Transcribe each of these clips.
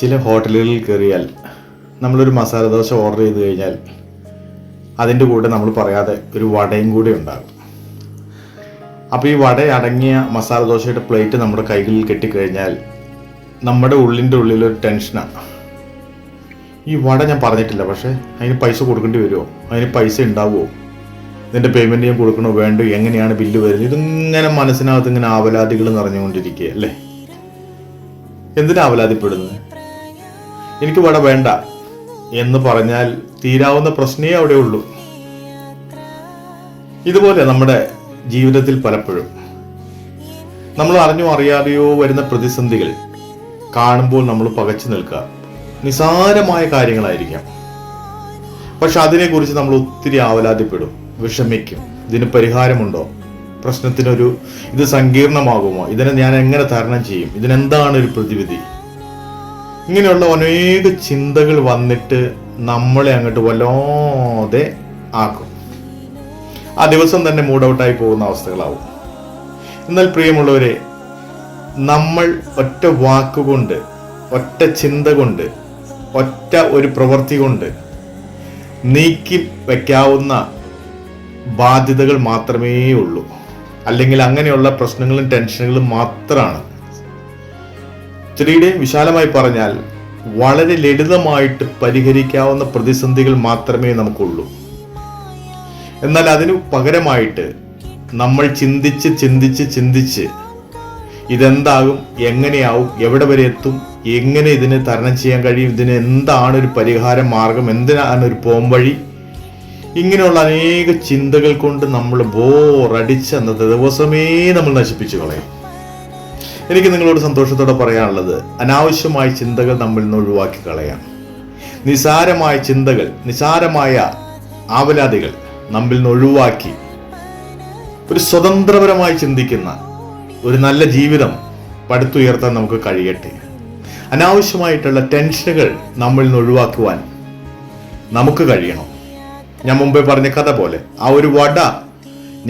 ചില ഹോട്ടലുകളിൽ കയറിയാൽ നമ്മളൊരു മസാല ദോശ ഓർഡർ ചെയ്ത് കഴിഞ്ഞാൽ അതിൻ്റെ കൂടെ നമ്മൾ പറയാതെ ഒരു വടയും കൂടെ ഉണ്ടാകും. അപ്പോൾ ഈ വട അടങ്ങിയ മസാല ദോശയുടെ പ്ലേറ്റ് നമ്മുടെ കൈകളിൽ കെട്ടിക്കഴിഞ്ഞാൽ നമ്മുടെ ഉള്ളിൻ്റെ ഉള്ളിലൊരു ടെൻഷനാണ്. ഈ വട ഞാൻ പറഞ്ഞിട്ടില്ല, പക്ഷേ അതിന് പൈസ കൊടുക്കേണ്ടി വരുമോ, അതിന് പൈസ ഉണ്ടാവുമോ, ഇതിൻ്റെ പേയ്മെൻറ്റ് ഞാൻ കൊടുക്കണോ വേണ്ടോ, എങ്ങനെയാണ് ബില്ല് വരുന്നത്, ഇതിങ്ങനെ മനസ്സിനകത്ത് ഇങ്ങനെ ആവലാതികൾ നിറഞ്ഞുകൊണ്ടിരിക്കുക അല്ലേ. എന്തിനാ ആവലാതിപ്പെടുന്നത്? എനിക്ക് വട വേണ്ട എന്ന് പറഞ്ഞാൽ തീരാവുന്ന പ്രശ്നമേ അവിടെ ഉള്ളൂ. ഇതുപോലെ നമ്മുടെ ജീവിതത്തിൽ പലപ്പോഴും നമ്മൾ അറിഞ്ഞോ അറിയാതെയോ വരുന്ന പ്രതിസന്ധികൾ കാണുമ്പോൾ നമ്മൾ പകച്ചു നിൽക്കുക. നിസാരമായ കാര്യങ്ങളായിരിക്കാം, പക്ഷെ അതിനെക്കുറിച്ച് നമ്മൾ ഒത്തിരി ആവലാതിപ്പെടും, വിഷമിക്കും. ഇതിന് പരിഹാരമുണ്ടോ, ഇത് സങ്കീർണമാകുമോ, ഇതിനെ ഞാൻ എങ്ങനെ തരണം ചെയ്യും, ഇതിനെന്താണ് ഒരു പ്രതിവിധി, ഇങ്ങനെയുള്ള അനേക ചിന്തകൾ വന്നിട്ട് നമ്മളെ അങ്ങോട്ട് വല്ലാതെ ആക്കും. ആ ദിവസം തന്നെ മൂഡ് ഔട്ടായി പോകുന്ന അവസ്ഥകളാവും. എന്നാൽ പ്രിയമുള്ളവരെ, നമ്മൾ ഒറ്റ വാക്കുകൊണ്ട്, ഒറ്റ ചിന്ത കൊണ്ട്, ഒറ്റ ഒരു പ്രവൃത്തി കൊണ്ട് നീക്കി വയ്ക്കാവുന്ന ബാധ്യതകൾ മാത്രമേ ഉള്ളൂ. അല്ലെങ്കിൽ അങ്ങനെയുള്ള പ്രശ്നങ്ങളും ടെൻഷനുകളും മാത്രമാണ്. ഇത്തിരിയുടെ വിശാലമായി പറഞ്ഞാൽ വളരെ ലളിതമായിട്ട് പരിഹരിക്കാവുന്ന പ്രതിസന്ധികൾ മാത്രമേ നമുക്കുള്ളൂ. എന്നാൽ അതിനു പകരമായിട്ട് നമ്മൾ ചിന്തിച്ച് ഇതെന്താകും, എങ്ങനെയാവും, എവിടെ വരെ എത്തും, എങ്ങനെ ഇതിനെ തരണം ചെയ്യാൻ കഴിയും, ഇതിന് എന്താണ് ഒരു പരിഹാര മാർഗം, എന്തിനാണ് ഒരു പോംവഴി, ഇങ്ങനെയുള്ള അനേക ചിന്തകൾ കൊണ്ട് നമ്മൾ ബോറടിച്ച് അന്നത്തെ ദിവസമേ നമ്മൾ നശിപ്പിച്ചു കളയും. എനിക്ക് നിങ്ങളോട് സന്തോഷത്തോടെ പറയാനുള്ളത്, അനാവശ്യമായ ചിന്തകൾ നമ്മിൽ നിന്ന് ഒഴിവാക്കി കളയാം. നിസാരമായ ചിന്തകൾ, നിസാരമായ ആവലാതികൾ നമ്മിൽ നിന്ന് ഒഴിവാക്കി ഒരു സ്വതന്ത്രപരമായി ചിന്തിക്കുന്ന ഒരു നല്ല ജീവിതം പടുത്തുയർത്താൻ നമുക്ക് കഴിയട്ടെ. അനാവശ്യമായിട്ടുള്ള ടെൻഷനുകൾ നമ്മിൽ നിന്ന് ഒഴിവാക്കുവാൻ നമുക്ക് കഴിയണം. ഞാൻ മുമ്പേ പറഞ്ഞ കഥ പോലെ ആ ഒരു വട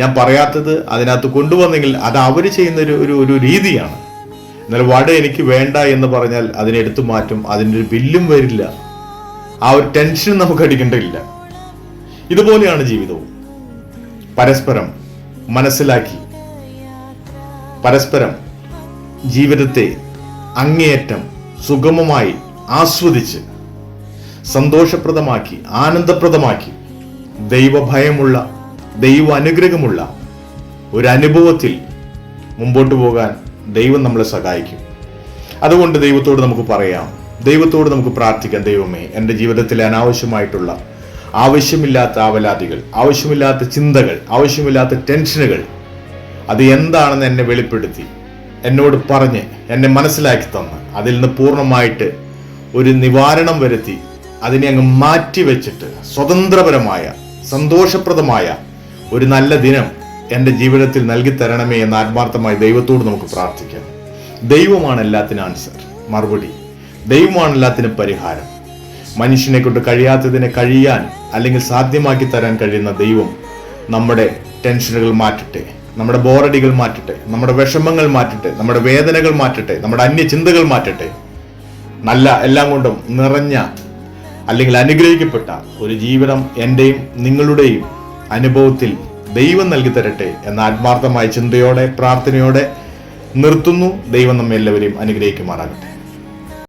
ഞാൻ പറയാത്തത് അതിനകത്ത് കൊണ്ടുവന്നെങ്കിൽ അത് അവർ ചെയ്യുന്ന ഒരു രീതിയാണ്. എന്നാൽ വട എനിക്ക് വേണ്ട എന്ന് പറഞ്ഞാൽ അതിനെടുത്തു മാറ്റും, അതിൻ്റെ ഒരു ബില്ലും വരില്ല, ആ ഒരു ടെൻഷൻ നമുക്ക് അടിക്കേണ്ടതില്ല. ഇതുപോലെയാണ് ജീവിതവും. പരസ്പരം മനസ്സിലാക്കി, പരസ്പരം ജീവിതത്തെ അങ്ങേയറ്റം സുഗമമായി ആസ്വദിച്ച് സന്തോഷപ്രദമാക്കി, ആനന്ദപ്രദമാക്കി, ദൈവഭയമുള്ള, ദൈവ അനുഗ്രഹമുള്ള ഒരു അനുഭവത്തിൽ മുമ്പോട്ട് പോകാൻ ദൈവം നമ്മളെ സഹായിക്കും. അതുകൊണ്ട് ദൈവത്തോട് നമുക്ക് പറയാം, ദൈവത്തോട് നമുക്ക് പ്രാർത്ഥിക്കാം, ദൈവമേ, എൻ്റെ ജീവിതത്തിലെ അനാവശ്യമായിട്ടുള്ള, ആവശ്യമില്ലാത്ത ആവലാതികൾ, ആവശ്യമില്ലാത്ത ചിന്തകൾ, ആവശ്യമില്ലാത്ത ടെൻഷനുകൾ അത് എന്താണെന്ന് എന്നെ വെളിപ്പെടുത്തി, എന്നോട് പറഞ്ഞ്, എന്നെ മനസ്സിലാക്കി തന്ന് അതിൽ നിന്ന് പൂർണ്ണമായിട്ട് ഒരു നിവാരണം വരുത്തി അതിനെ അങ്ങ് മാറ്റി വെച്ചിട്ട് സ്വതന്ത്രപരമായ, സന്തോഷപ്രദമായ ഒരു നല്ല ദിനം എൻ്റെ ജീവിതത്തിൽ നൽകി തരണമേ എന്ന് ആത്മാർത്ഥമായി ദൈവത്തോട് നമുക്ക് പ്രാർത്ഥിക്കാം. ദൈവമാണ് എല്ലാത്തിനും ആൻസർ, മറുപടി. ദൈവമാണ് എല്ലാത്തിനും പരിഹാരം. മനുഷ്യനെ കൊണ്ട് കഴിയാത്തതിനെ കഴിയാൻ അല്ലെങ്കിൽ സാധ്യമാക്കി തരാൻ കഴിയുന്ന ദൈവം നമ്മുടെ ടെൻഷനുകൾ മാറ്റട്ടെ, നമ്മുടെ ബോറടികൾ മാറ്റട്ടെ, നമ്മുടെ വിഷമങ്ങൾ മാറ്റട്ടെ, നമ്മുടെ വേദനകൾ മാറ്റട്ടെ, നമ്മുടെ അന്യചിന്തകൾ മാറ്റട്ടെ. നല്ല എല്ലാം കൊണ്ടും നിറഞ്ഞ അല്ലെങ്കിൽ അനുഗ്രഹിക്കപ്പെട്ട ഒരു ജീവിതം എൻ്റെയും നിങ്ങളുടെയും അനുഭവത്തിൽ ദൈവം നൽകി തരട്ടെ എന്ന ആത്മാർത്ഥമായ ചിന്തയോടെ, പ്രാർത്ഥനയോടെ നിർത്തുന്നു. ദൈവം നമ്മെ എല്ലാവരെയും അനുഗ്രഹിക്കുമാറാകട്ടെ.